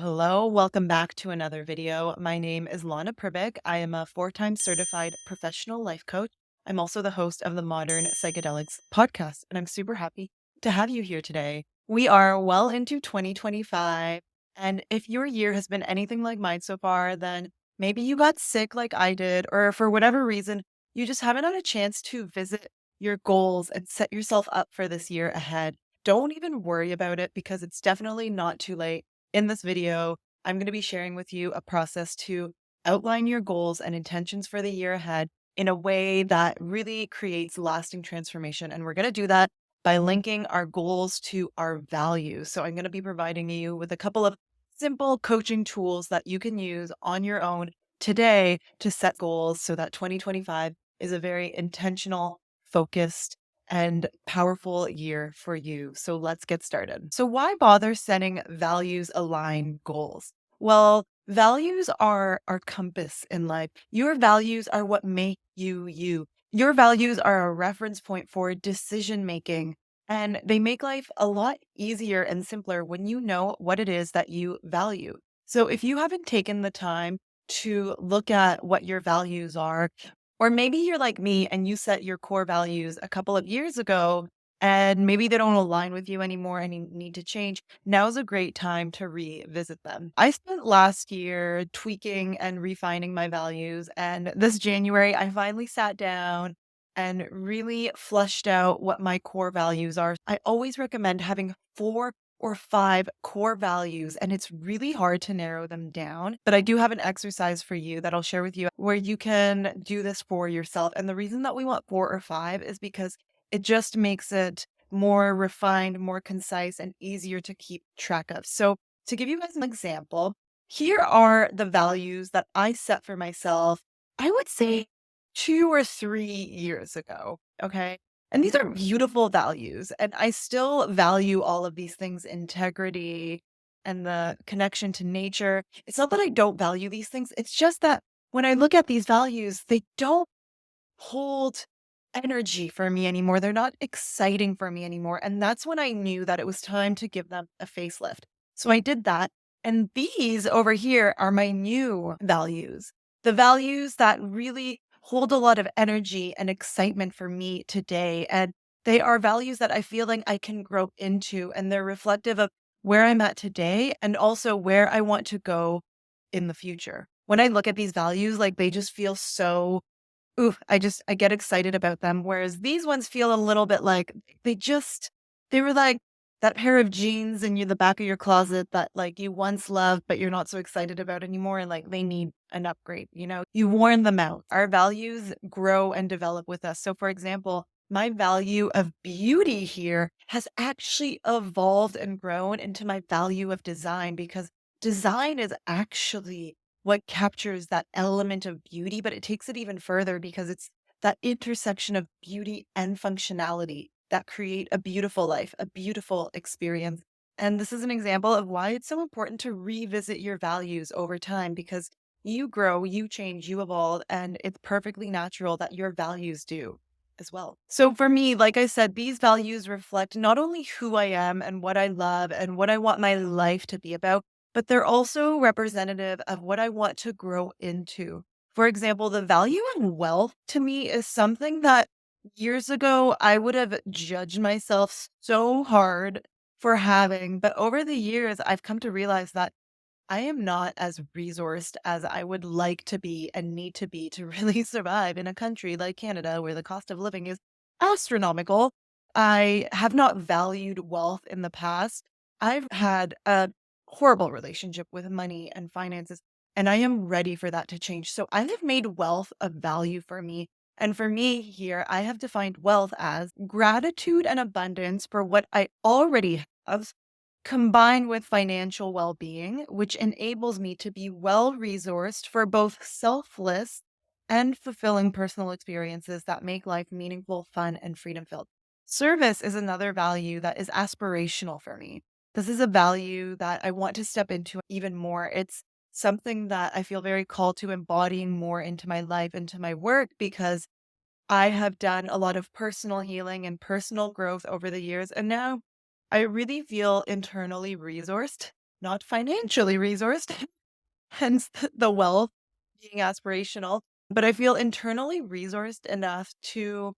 Hello, welcome back to another video. My name is Lana Pribic. I am a four-time certified professional life coach. I'm also the host of the Modern Psychedelics podcast, and I'm super happy to have you here today. We are well into 2025, and if your year has been anything like mine so far, then maybe you got sick like I did, or for whatever reason, you just haven't had a chance to visit your goals and set yourself up for this year ahead. Don't even worry about it because it's definitely not too late. In this video, I'm going to be sharing with you a process to outline your goals and intentions for the year ahead in a way that really creates lasting transformation. And we're going to do that by linking our goals to our values. So I'm going to be providing you with a couple of simple coaching tools that you can use on your own today to set goals so that 2025 is a very intentional, focused, and powerful year for you. So let's get started. So, why bother setting values aligned goals? Well, values are our compass in life. Your values are what make you you. Your values are a reference point for decision making, and they make life a lot easier and simpler when you know what it is that you value. So, if you haven't taken the time to look at what your values are, or maybe you're like me and you set your core values a couple of years ago and maybe they don't align with you anymore and you need to change. Now's a great time to revisit them. I spent last year tweaking and refining my values. And this January, I finally sat down and really fleshed out what my core values are. I always recommend having four or five core values, and it's really hard to narrow them down. But I do have an exercise for you that I'll share with you where you can do this for yourself. And the reason that we want four or five is because it just makes it more refined, more concise, and easier to keep track of. So, to give you guys an example, here are the values that I set for myself, I would say 2 or 3 years ago. Okay. And these are beautiful values. And I still value all of these things: integrity and the connection to nature. It's not that I don't value these things, it's just that when I look at these values, they don't hold energy for me anymore. They're not exciting for me anymore. And that's when I knew that it was time to give them a facelift. So I did that. And these over here are my new values, the values that really hold a lot of energy and excitement for me today. And they are values that I feel like I can grow into, and they're reflective of where I'm at today and also where I want to go in the future. When I look at these values, like they just feel so, ooh, I get excited about them, whereas these ones feel a little bit like they were like that pair of jeans in the back of your closet that, like, you once loved, but you're not so excited about anymore, and, like, they need an upgrade, you know? You worn them out. Our values grow and develop with us. So, for example, my value of beauty here has actually evolved and grown into my value of design, because design is actually what captures that element of beauty, but it takes it even further because it's that intersection of beauty and functionality that create a beautiful life, a beautiful experience. And this is an example of why it's so important to revisit your values over time, because you grow, you change, you evolve, and it's perfectly natural that your values do as well. So for me, like I said, these values reflect not only who I am and what I love and what I want my life to be about, but they're also representative of what I want to grow into. For example, the value in wealth to me is something that years ago I would have judged myself so hard for having. But over the years, I've come to realize that I am not as resourced as I would like to be and need to be to really survive in a country like Canada, where the cost of living is astronomical. I have not valued wealth in the past. I've had a horrible relationship with money and finances, and I am ready for that to change. So I have made wealth a value for me. And for me here, I have defined wealth as gratitude and abundance for what I already have, combined with financial well being, which enables me to be well resourced for both selfless and fulfilling personal experiences that make life meaningful, fun, and freedom filled. Service is another value that is aspirational for me. This is a value that I want to step into even more. It's something that I feel very called to embodying more into my life, into my work, because I have done a lot of personal healing and personal growth over the years. And now I really feel internally resourced. not financially resourced, hence the wealth being aspirational, but I feel internally resourced enough to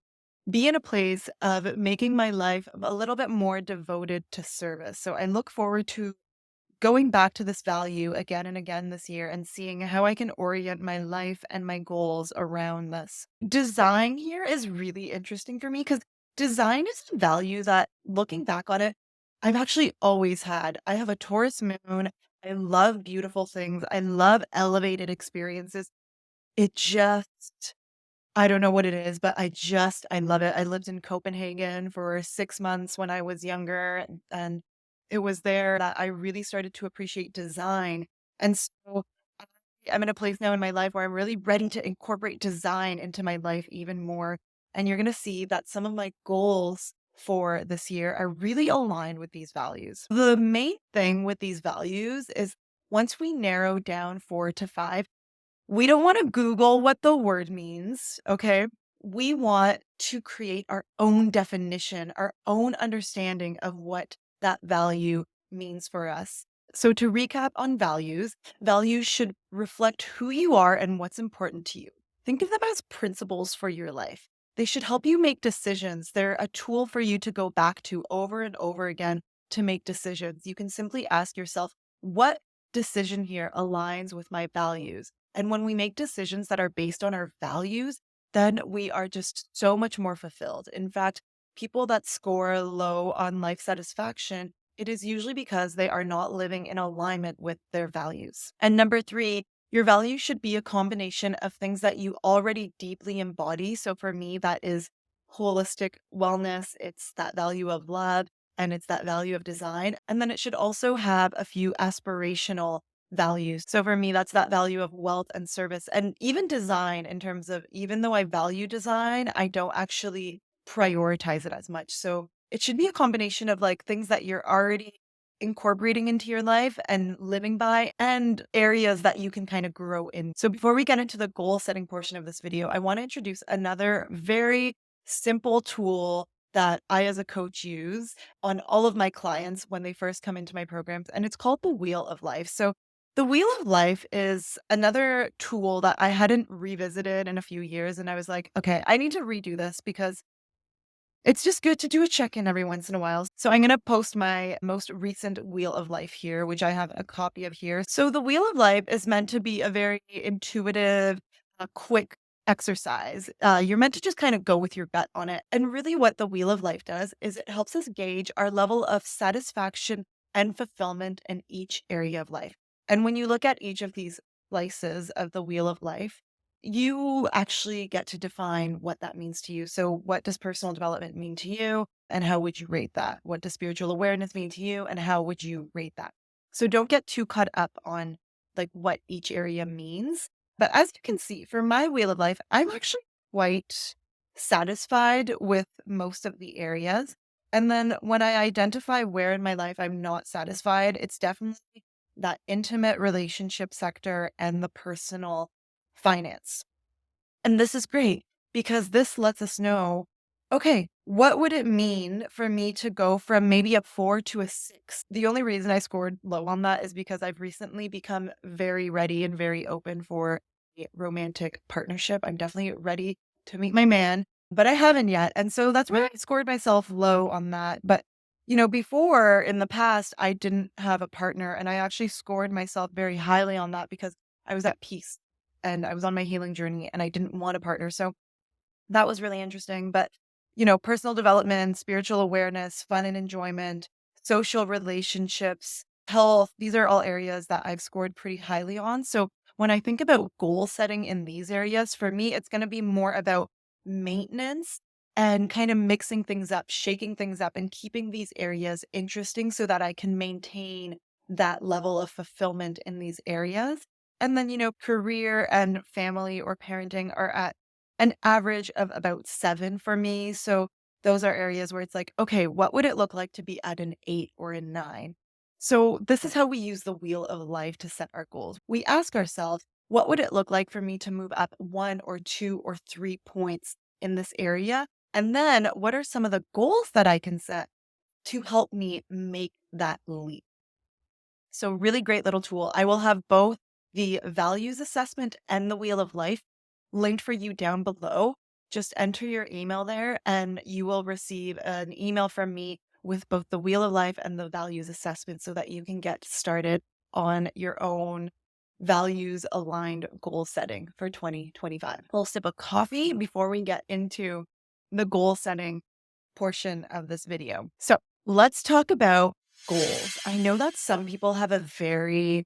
be in a place of making my life a little bit more devoted to service. So I look forward to going back to this value again and again this year and seeing how I can orient my life and my goals around this. Design here is really interesting for me because design is a value that, looking back on it, I've actually always had. I have a Taurus moon. I love beautiful things. I love elevated experiences. It just I don't know what it is, but I love it. I lived in Copenhagen for 6 months when I was younger, and it was there that I really started to appreciate design, and so I'm in a place now in my life where I'm really ready to incorporate design into my life even more, and you're gonna see that some of my goals for this year are really aligned with these values. The main thing with these values is once we narrow down 4 to 5, we don't wanna Google what the word means, okay? We want to create our own definition, our own understanding of what that value means for us. So to recap on values, values should reflect who you are and what's important to you. Think of them as principles for your life. They should help you make decisions. They're a tool for you to go back to over and over again to make decisions. You can simply ask yourself, what decision here aligns with my values? And when we make decisions that are based on our values, then we are just so much more fulfilled. In fact, people that score low on life satisfaction, it is usually because they are not living in alignment with their values. And number three, your values should be a combination of things that you already deeply embody. So for me, that is holistic wellness, it's that value of love, and it's that value of design. And then it should also have a few aspirational values. So for me, that's that value of wealth and service and even design in terms of, even though I value design, I don't actually prioritize it as much. So it should be a combination of like things that you're already incorporating into your life and living by and areas that you can kind of grow in. So before we get into the goal setting portion of this video, I want to introduce another very simple tool that I as a coach use on all of my clients when they first come into my programs, and it's called the Wheel of Life. So the Wheel of Life is another tool that I hadn't revisited in a few years, and I was like, "Okay, I need to redo this because it's just good to do a check-in every once in a while." So I'm gonna post my most recent Wheel of Life here, which I have a copy of here. So the Wheel of Life is meant to be a very intuitive, quick exercise. You're meant to just kind of go with your gut on it. And really what the Wheel of Life does is it helps us gauge our level of satisfaction and fulfillment in each area of life. And when you look at each of these slices of the Wheel of Life, you actually get to define what that means to you. So, what does personal development mean to you? And how would you rate that? What does spiritual awareness mean to you? And how would you rate that? So, don't get too caught up on like what each area means. But as you can see, for my wheel of life, I'm actually quite satisfied with most of the areas. And then when I identify where in my life I'm not satisfied, it's definitely that intimate relationship sector and the personal finance. And this is great because this lets us know, okay, what would it mean for me to go from maybe a 4 to a 6? The only reason I scored low on that is because I've recently become very ready and very open for a romantic partnership. I'm definitely ready to meet my man, but I haven't yet. And so that's why I scored myself low on that. But before in the past, I didn't have a partner and I actually scored myself very highly on that because I was at peace and I was on my healing journey and I didn't want a partner. So that was really interesting. But, personal development, spiritual awareness, fun and enjoyment, social relationships, health, these are all areas that I've scored pretty highly on. So when I think about goal setting in these areas, for me, it's going to be more about maintenance and kind of mixing things up, shaking things up, and keeping these areas interesting so that I can maintain that level of fulfillment in these areas. And then, career and family or parenting are at an average of about 7 for me. So those are areas where it's like, okay, what would it look like to be at an 8 or a 9? So this is how we use the wheel of life to set our goals. We ask ourselves, what would it look like for me to move up 1 or 2 or 3 points in this area? And then what are some of the goals that I can set to help me make that leap? So, really great little tool. I will have both the values assessment and the wheel of life linked for you down below. Just enter your email there and you will receive an email from me with both the wheel of life and the values assessment so that you can get started on your own values aligned goal setting for 2025. We'll sip a coffee before we get into the goal setting portion of this video. So let's talk about goals. I know that some people have a very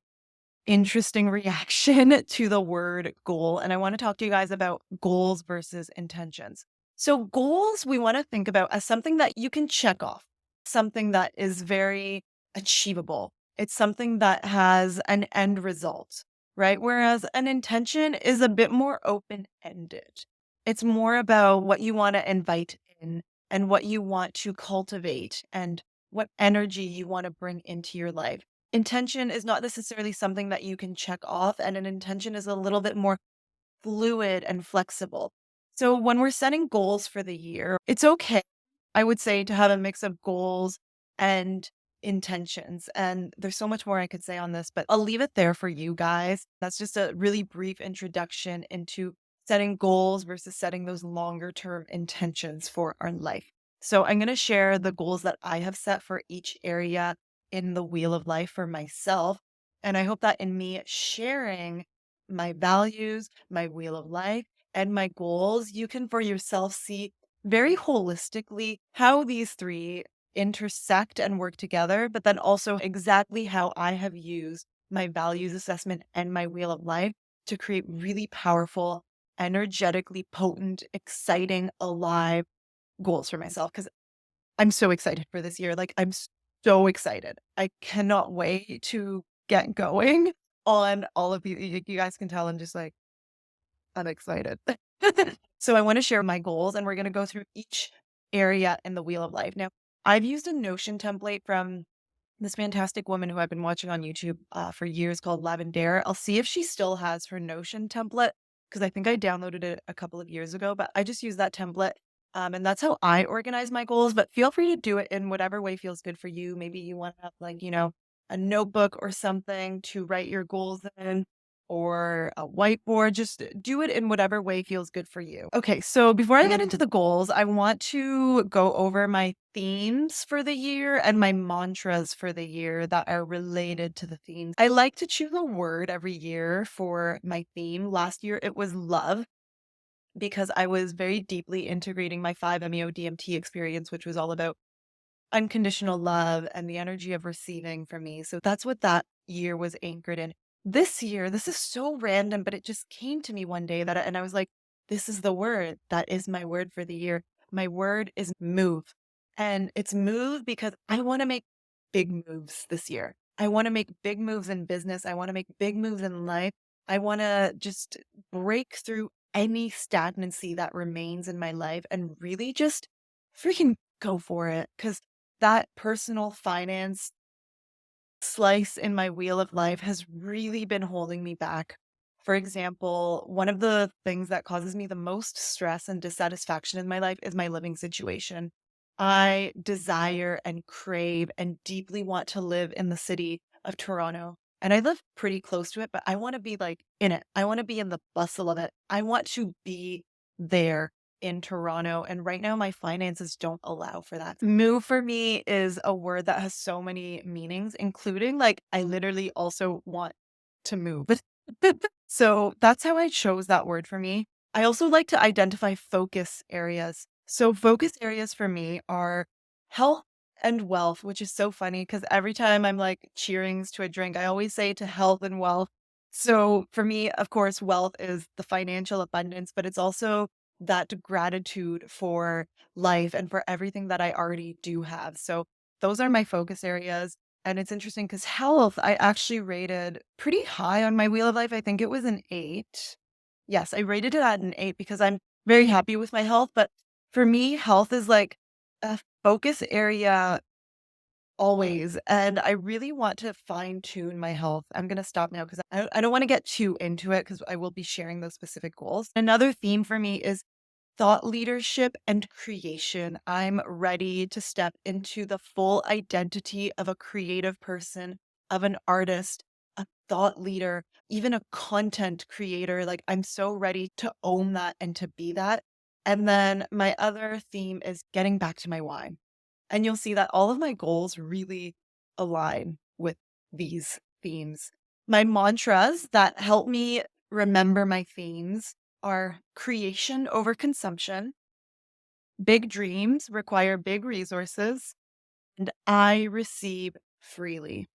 interesting reaction to the word goal, and I want to talk to you guys about goals versus intentions. So, goals we want to think about as something that you can check off, something that is very achievable. It's something that has an end result, right? Whereas an intention is a bit more open ended. It's more about what you want to invite in and what you want to cultivate and what energy you want to bring into your life. Intention is not necessarily something that you can check off, and an intention is a little bit more fluid and flexible. So when we're setting goals for the year, it's okay, I would say, to have a mix of goals and intentions. And there's so much more I could say on this, but I'll leave it there for you guys. That's just a really brief introduction into setting goals versus setting those longer term intentions for our life. So I'm going to share the goals that I have set for each area in the wheel of life for myself. And I hope that in me sharing my values, my wheel of life, and my goals, you can for yourself see very holistically how these three intersect and work together, but then also exactly how I have used my values assessment and my wheel of life to create really powerful, energetically potent, exciting, alive goals for myself. Because I'm so excited for this year. Like, I'm so excited. I cannot wait to get going on all of you guys can tell I'm just like, I'm excited. So I want to share my goals and we're going to go through each area in the wheel of life. Now, I've used a Notion template from this fantastic woman who I've been watching on YouTube for years called Lavendare. I'll see if she still has her Notion template because I think I downloaded it a couple of years ago, but I just use that template. And that's how I organize my goals. But feel free to do it in whatever way feels good for you. Maybe you want to have, like, a notebook or something to write your goals in, or a whiteboard. Just do it in whatever way feels good for you. Okay, so before I get into the goals, I want to go over my themes for the year and my mantras for the year that are related to the themes. I like to choose a word every year for my theme. Last year it was love because I was very deeply integrating my 5-MeO DMT experience, which was all about unconditional love and the energy of receiving from me. So that's what that year was anchored in. This year, this is so random, but it just came to me one day and I was like, this is the word. That is my word for the year. My word is move. And it's move because I want to make big moves this year. I want to make big moves in business. I want to make big moves in life. I want to just break through any stagnancy that remains in my life and really just freaking go for it. Because that personal finance slice in my wheel of life has really been holding me back. For example, one of the things that causes me the most stress and dissatisfaction in my life is my living situation. I desire and crave and deeply want to live in the city of Toronto. And I live pretty close to it, but I want to be like in it. I want to be in the bustle of it. I want to be there in Toronto. And right now, my finances don't allow for that. Move for me is a word that has so many meanings, including like, I literally also want to move. So that's how I chose that word for me. I also like to identify focus areas. So, focus areas for me are health and wealth, which is so funny because every time I'm like cheerings to a drink, I always say to health and wealth. So, for me, of course, wealth is the financial abundance, but it's also that gratitude for life and for everything that I already do have. So, those are my focus areas. And it's interesting because health, I actually rated pretty high on my wheel of life. I think it was an 8. Yes, I rated it at an 8 because I'm very happy with my health. But for me, health is like a focus area always. And I really want to fine tune my health. I'm going to stop now because I don't want to get too into it because I will be sharing those specific goals. Another theme for me is thought leadership and creation. I'm ready to step into the full identity of a creative person, of an artist, a thought leader, even a content creator. Like, I'm so ready to own that and to be that. And then my other theme is getting back to my why. And you'll see that all of my goals really align with these themes. My mantras that help me remember my themes are creation over consumption, big dreams require big resources, and I receive freely.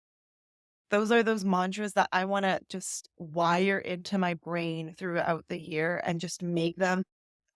Those are those mantras that I want to just wire into my brain throughout the year and just make them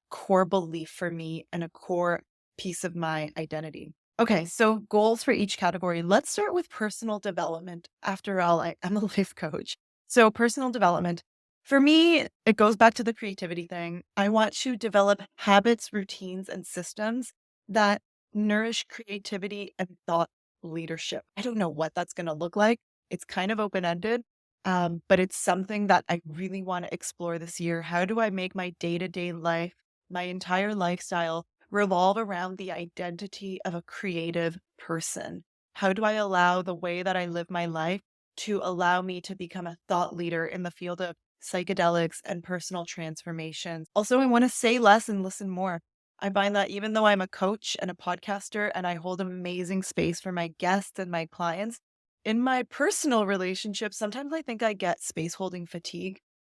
core belief for me and a core piece of my identity. Okay, so goals for each category. Let's start with personal development. After all, I'm a life coach. So, personal development. For me, it goes back to the creativity thing. I want to develop habits, routines, and systems that nourish creativity and thought leadership. I don't know what that's going to look like. It's kind of open ended, but it's something that I really want to explore this year. How do I make my day to day life, my entire lifestyle, revolve around the identity of a creative person? How do I allow the way that I live my life to allow me to become a thought leader in the field of psychedelics and personal transformations? Also, I want to say less and listen more. I find that even though I'm a coach and a podcaster and I hold amazing space for my guests and my clients, in my personal relationships, sometimes I think I get space holding fatigue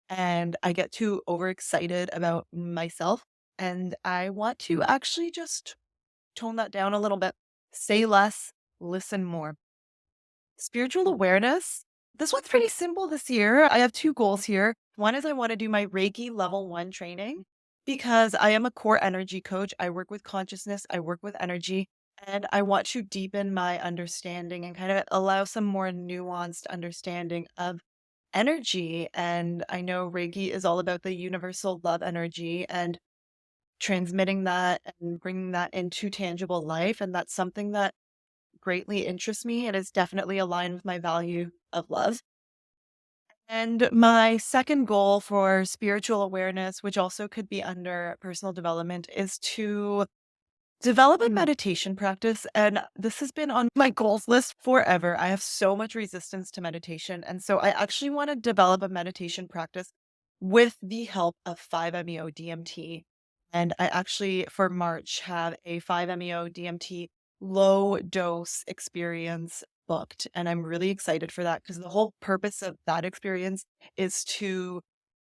and I get too overexcited about myself. And I want to actually just tone that down a little bit, say less, listen more. Spiritual awareness. This one's pretty simple this year. I have two goals here. One is I want to do my Reiki level 1 training because I am a core energy coach. I work with consciousness, I work with energy, and I want to deepen my understanding and kind of allow some more nuanced understanding of energy. And I know Reiki is all about the universal love energy and transmitting that and bringing that into tangible life. And that's something that greatly interests me. It is definitely aligned with my value of love. And my second goal for spiritual awareness, which also could be under personal development, is to develop a meditation practice. And this has been on my goals list forever. I have so much resistance to meditation. And so I actually want to develop a meditation practice with the help of 5-MeO DMT. And I actually, for March, have a 5-MeO DMT low dose experience booked. And I'm really excited for that because the whole purpose of that experience is to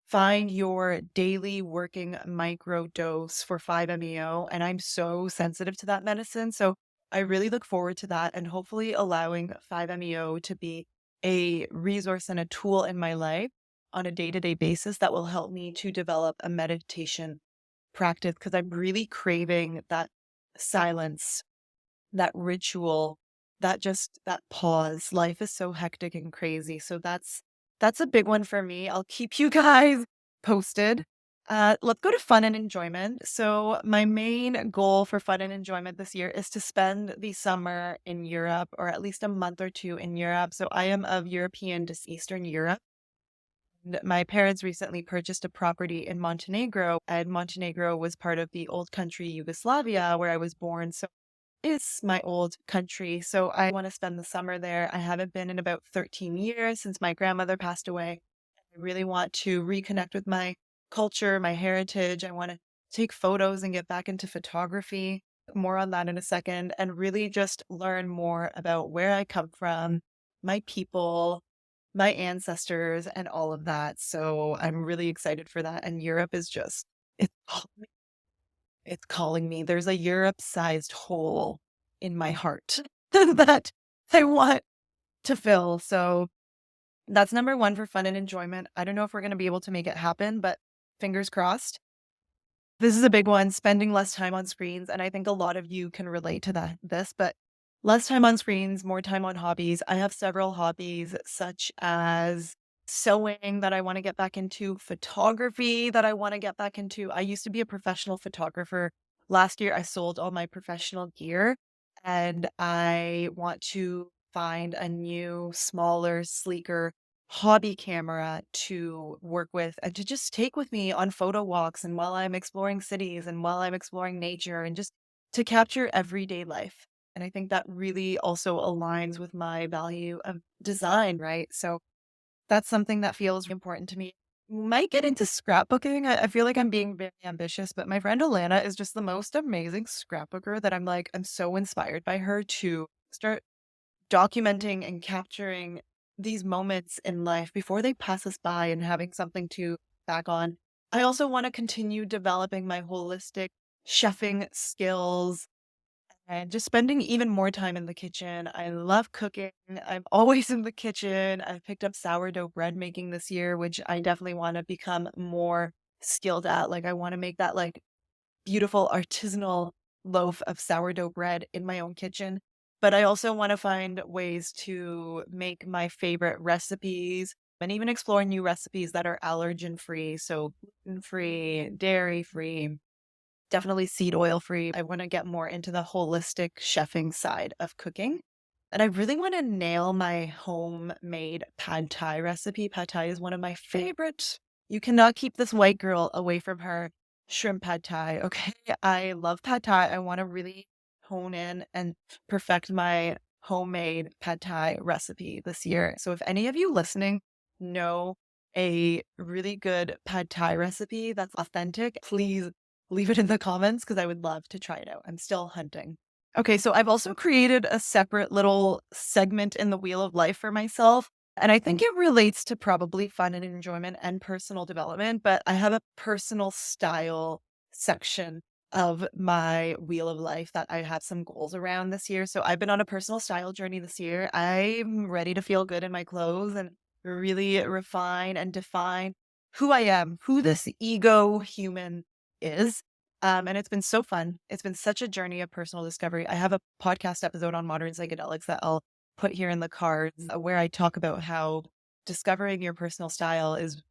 find your daily working micro dose for 5-MeO. And I'm so sensitive to that medicine. So I really look forward to that and hopefully allowing 5-MeO to be a resource and a tool in my life on a day to day basis that will help me to develop a meditation practice because I'm really craving that silence, that ritual, that pause. Life is so hectic and crazy. So that's a big one for me. I'll keep you guys posted. Let's go to fun and enjoyment. So my main goal for fun and enjoyment this year is to spend the summer in Europe or at least a month or two in Europe. So I am of European to Eastern Europe. And my parents recently purchased a property in Montenegro, and Montenegro was part of the old country Yugoslavia where I was born. So it's my old country, so I want to spend the summer there. I haven't been in about 13 years since my grandmother passed away. I really want to reconnect with my culture, my heritage. I want to take photos and get back into photography. More on that in a second, and really just learn more about where I come from, my people, my ancestors, and all of that. So I'm really excited for that. And Europe is just, it's it's calling me. There's a Europe-sized hole in my heart that I want to fill. So that's number 1 for fun and enjoyment. I don't know if we're gonna be able to make it happen, but fingers crossed. This is a big one, spending less time on screens, and I think a lot of you can relate to but less time on screens, more time on hobbies. I have several hobbies such as sewing that I want to get back into, photography that I want to get back into. I used to be a professional photographer. Last year I sold all my professional gear and I want to find a new, smaller, sleeker hobby camera to work with and to just take with me on photo walks and while I'm exploring cities and while I'm exploring nature and just to capture everyday life And I think that really also aligns with my value of design, right? So that's something that feels important to me. Might get into scrapbooking. I feel like I'm being very ambitious, but my friend Lana is just the most amazing scrapbooker that I'm so inspired by her to start documenting and capturing these moments in life before they pass us by and having something to back on. I also want to continue developing my holistic chefing skills and just spending even more time in the kitchen. I love cooking. I'm always in the kitchen. I've picked up sourdough bread making this year, which I definitely want to become more skilled at. Like I want to make that like beautiful artisanal loaf of sourdough bread in my own kitchen. But I also want to find ways to make my favorite recipes and even explore new recipes that are allergen free. So gluten free, dairy free, definitely seed oil free. I want to get more into the holistic chefing side of cooking. And I really want to nail my homemade pad thai recipe. Pad thai is one of my favorites. You cannot keep this white girl away from her shrimp pad thai. Okay. I love pad thai. I want to really hone in and perfect my homemade pad thai recipe this year. So if any of you listening know a really good pad thai recipe that's authentic, please leave it in the comments because I would love to try it out. I'm still hunting. Okay, so I've also created a separate little segment in the Wheel of Life for myself. And I think it relates to probably fun and enjoyment and personal development, but I have a personal style section of my Wheel of Life that I have some goals around this year. So I've been on a personal style journey this year. I'm ready to feel good in my clothes and really refine and define who I am, who this ego human is. And it's been so fun. It's been such a journey of personal discovery. I have a podcast episode on modern psychedelics that I'll put here in the cards where I talk about how discovering your personal style is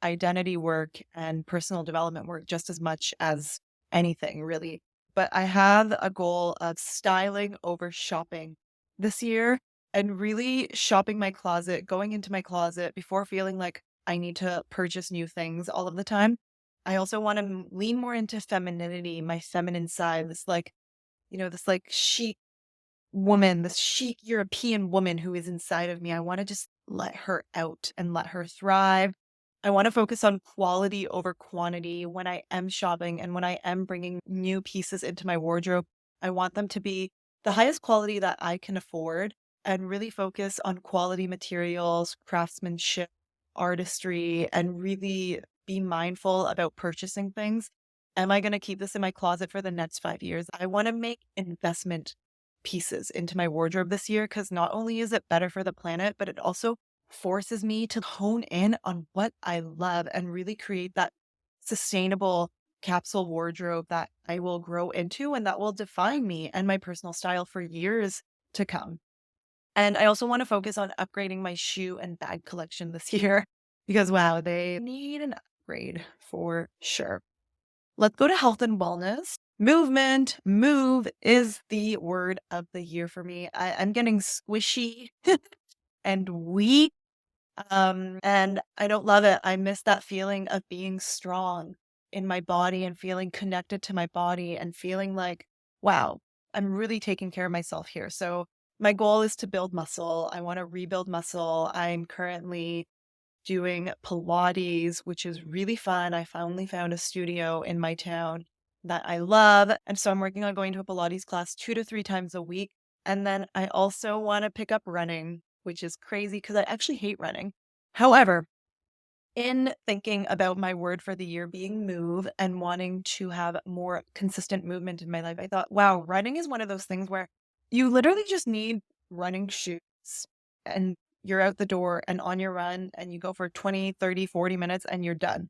identity work and personal development work just as much as anything, really. But I have a goal of styling over shopping this year and really shopping my closet, going into my closet before feeling like I need to purchase new things all of the time. I also want to lean more into femininity, my feminine side, this like chic woman, this chic European woman who is inside of me. I want to just let her out and let her thrive. I want to focus on quality over quantity when I am shopping and when I am bringing new pieces into my wardrobe. I want them to be the highest quality that I can afford and really focus on quality materials, craftsmanship, artistry, and really be mindful about purchasing things. Am I going to keep this in my closet for the next 5 years? I want to make investment pieces into my wardrobe this year because not only is it better for the planet, but it also forces me to hone in on what I love and really create that sustainable capsule wardrobe that I will grow into and that will define me and my personal style for years to come. And I also want to focus on upgrading my shoe and bag collection this year because, wow, they need an upgrade for sure. Let's go to health and wellness. Movement, move is the word of the year for me. I'm getting squishy and weak. And I don't love it. I miss that feeling of being strong in my body and feeling connected to my body and feeling like, wow, I'm really taking care of myself here. So my goal is to build muscle. I want to rebuild muscle. I'm currently doing Pilates, which is really fun. I finally found a studio in my town that I love. And so I'm working on going to a Pilates class 2 to 3 times a week. And then I also want to pick up running, which is crazy because I actually hate running. However, in thinking about my word for the year being move and wanting to have more consistent movement in my life, I thought, wow, running is one of those things where you literally just need running shoes and you're out the door and on your run and you go for 20, 30, 40 minutes and you're done.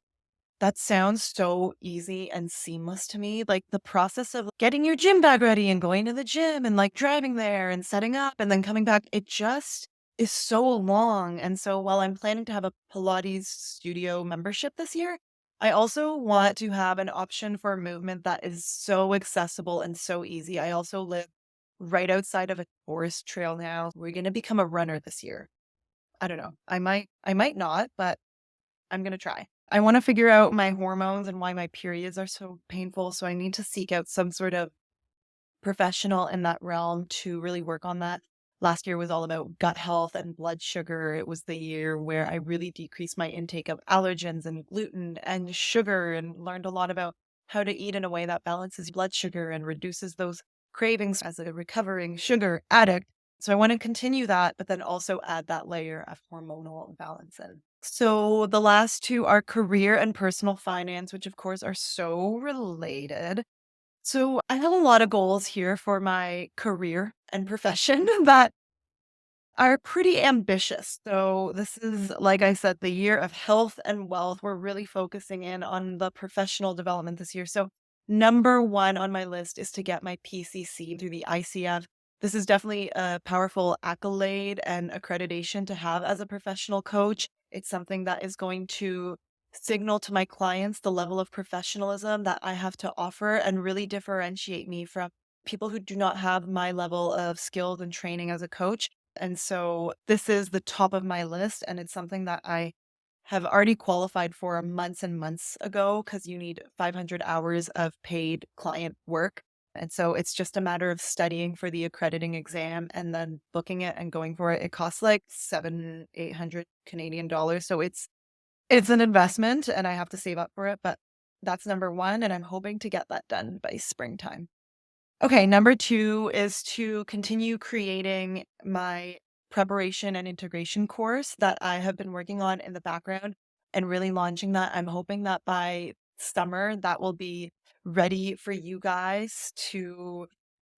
That sounds so easy and seamless to me. Like the process of getting your gym bag ready and going to the gym and like driving there and setting up and then coming back, it just is so long. And so while I'm planning to have a Pilates studio membership this year, I also want to have an option for movement that is so accessible and so easy. I also live right outside of a forest trail now. We're going to become a runner this year. I don't know. I might not, but I'm going to try. I want to figure out my hormones and why my periods are so painful. So I need to seek out some sort of professional in that realm to really work on that. Last year was all about gut health and blood sugar. It was the year where I really decreased my intake of allergens and gluten and sugar and learned a lot about how to eat in a way that balances blood sugar and reduces those cravings as a recovering sugar addict. So I want to continue that, but then also add that layer of hormonal balance in. So the last two are career and personal finance, which of course are so related. So I have a lot of goals here for my career and profession that are pretty ambitious. So this is, like I said, the year of health and wealth. We're really focusing in on the professional development this year. So number one on my list is to get my PCC through the ICF. This is definitely a powerful accolade and accreditation to have as a professional coach. It's something that is going to signal to my clients the level of professionalism that I have to offer and really differentiate me from people who do not have my level of skills and training as a coach. And so this is the top of my list, and it's something that I have already qualified for months and months ago because you need 500 hours of paid client work. And so it's just a matter of studying for the accrediting exam and then booking it and going for it. It costs like 800 Canadian dollars. So it's an investment and I have to save up for it, but that's number one. And I'm hoping to get that done by springtime. Okay, number two is to continue creating my preparation and integration course that I have been working on in the background and really launching that. I'm hoping that by summer that will be ready for you guys to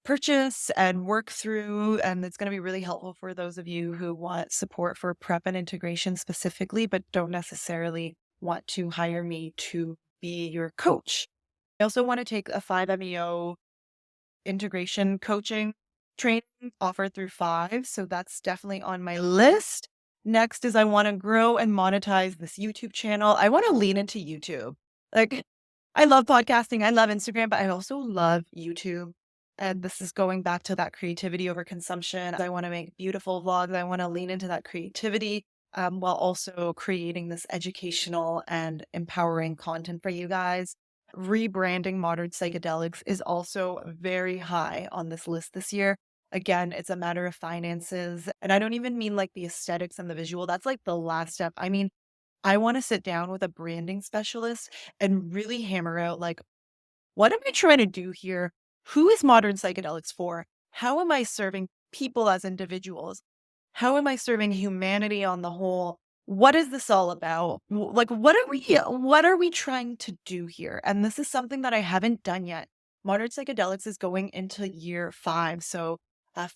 purchase and work through. And it's going to be really helpful for those of you who want support for prep and integration specifically, but don't necessarily want to hire me to be your coach. I also want to take a 5-MEO integration coaching training offered through Five. So that's definitely on my list. Next is I want to grow and monetize this YouTube channel. I want to lean into YouTube. Like, I love podcasting, I love Instagram, but I also love YouTube. And this is going back to that creativity over consumption. I want to make beautiful vlogs. I want to lean into that creativity while also creating this educational and empowering content for you guys. Rebranding modern psychedelics is also very high on this list this year. Again, it's a matter of finances. And I don't even mean like the aesthetics and the visual. That's like the last step. I mean, I want to sit down with a branding specialist and really hammer out like, what am I trying to do here? Who is modern psychedelics for? How am I serving people as individuals? How am I serving humanity on the whole? What is this all about? Like, what are we trying to do here? And this is something that I haven't done yet. Modern psychedelics is going into year 5. So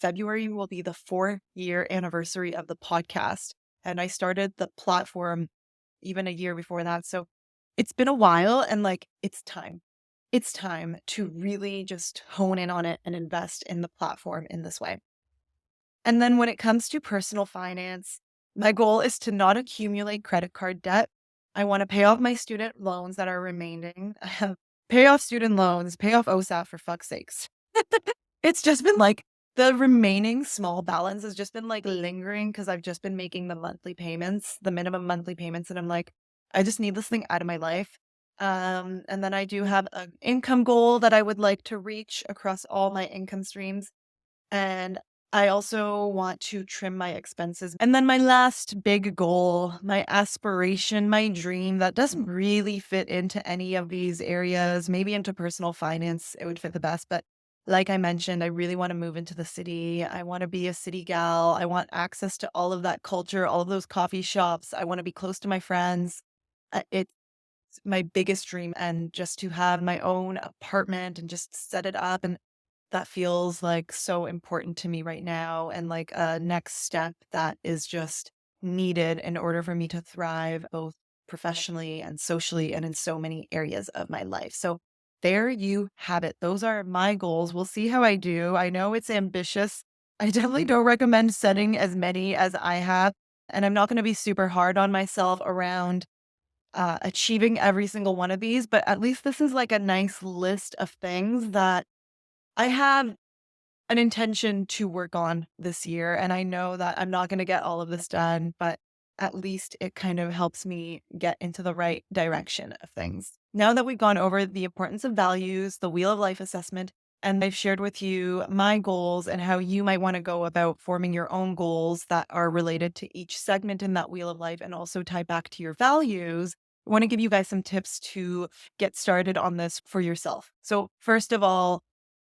February will be the 4-year anniversary of the podcast. And I started the platform even a year before that. So it's been a while and like it's time. It's time to really just hone in on it and invest in the platform in this way. And then when it comes to personal finance, my goal is to not accumulate credit card debt. I want to pay off my student loans that are remaining. Pay off student loans, pay off OSAP for fuck's sakes. It's just been like the remaining small balance has just been like lingering because I've just been making the monthly payments, the minimum monthly payments. And I'm like, I just need this thing out of my life. And then I do have an income goal that I would like to reach across all my income streams. And I also want to trim my expenses. And then my last big goal, my aspiration, my dream that doesn't really fit into any of these areas, maybe into personal finance, it would fit the best. But like I mentioned, I really want to move into the city. I want to be a city gal. I want access to all of that culture, all of those coffee shops. I want to be close to my friends. It's my biggest dream. And just to have my own apartment and just set it up and that feels like so important to me right now and like a next step that is just needed in order for me to thrive both professionally and socially and in so many areas of my life. So there you have it. Those are my goals. We'll see how I do. I know it's ambitious. I definitely don't recommend setting as many as I have. And I'm not going to be super hard on myself around achieving every single one of these, but at least this is like a nice list of things that I have an intention to work on this year. And I know that I'm not going to get all of this done, but at least it kind of helps me get into the right direction of things. Now that we've gone over the importance of values, the wheel of life assessment, And I've shared with you my goals and how you might want to go about forming your own goals that are related to each segment in that wheel of life and also tie back to your values. I want to give you guys some tips to get started on this for yourself. So, first of all,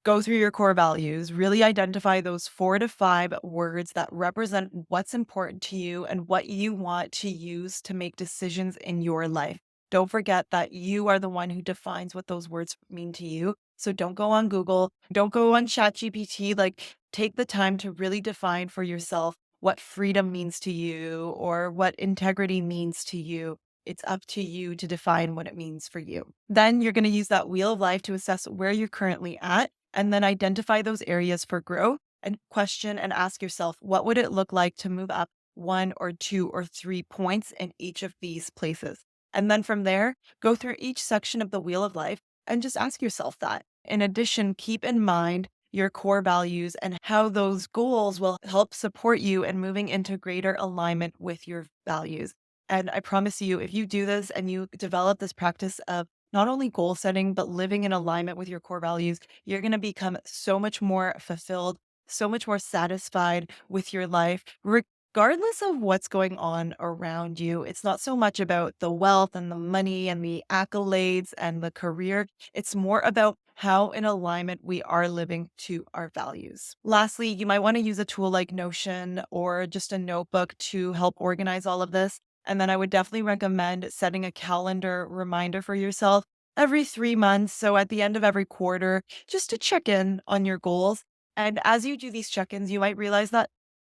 go through your core values, really identify those 4 to 5 words that represent what's important to you and what you want to use to make decisions in your life. Don't forget that you are the one who defines what those words mean to you. So don't go on Google, don't go on ChatGPT. Like, take the time to really define for yourself what freedom means to you or what integrity means to you. It's up to you to define what it means for you. Then you're going to use that wheel of life to assess where you're currently at and then identify those areas for growth and question and ask yourself, what would it look like to move up 1 or 2 or 3 points in each of these places? And then from there, go through each section of the wheel of life and just ask yourself that. In addition, keep in mind your core values and how those goals will help support you in moving into greater alignment with your values. And I promise you, if you do this and you develop this practice of not only goal setting, but living in alignment with your core values, you're going to become so much more fulfilled, so much more satisfied with your life, regardless of what's going on around you. It's not so much about the wealth and the money and the accolades and the career. It's more about how in alignment we are living to our values. Lastly, you might want to use a tool like Notion or just a notebook to help organize all of this. And then I would definitely recommend setting a calendar reminder for yourself every 3 months. So at the end of every quarter, just to check in on your goals. And as you do these check ins, you might realize that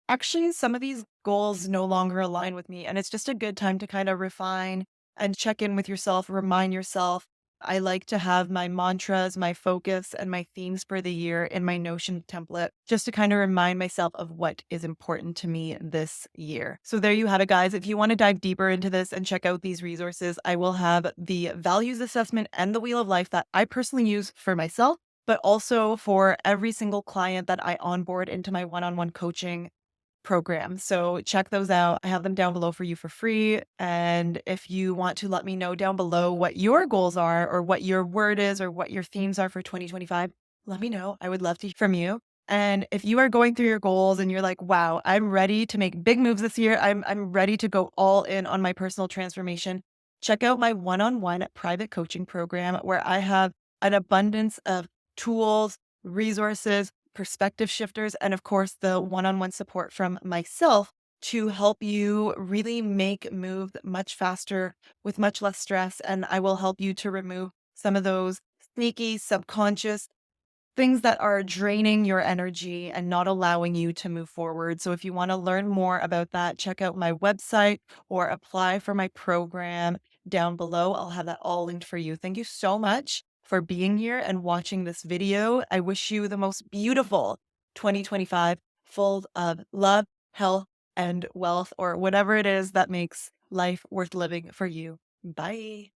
actually some of these goals no longer align with me. And it's just a good time to kind of refine and check in with yourself, remind yourself. I like to have my mantras, my focus, and my themes for the year in my Notion template just to kind of remind myself of what is important to me this year. So, there you have it, guys. If you want to dive deeper into this and check out these resources, I will have the values assessment and the wheel of life that I personally use for myself, but also for every single client that I onboard into my one on one coaching program. So check those out. I have them down below for you for free. And if you want to let me know down below what your goals are or what your word is or what your themes are for 2025, let me know. I would love to hear from you. And if you are going through your goals and you're like, wow, I'm ready to make big moves this year, I'm ready to go all in on my personal transformation, check out my one-on-one private coaching program where I have an abundance of tools, resources, perspective shifters, and of course, the one on one support from myself to help you really make moves much faster with much less stress. And I will help you to remove some of those sneaky, subconscious things that are draining your energy and not allowing you to move forward. So, if you want to learn more about that, check out my website or apply for my program down below. I'll have that all linked for you. Thank you so much for being here and watching this video. I wish you the most beautiful 2025 full of love, health, and wealth, or whatever it is that makes life worth living for you. Bye.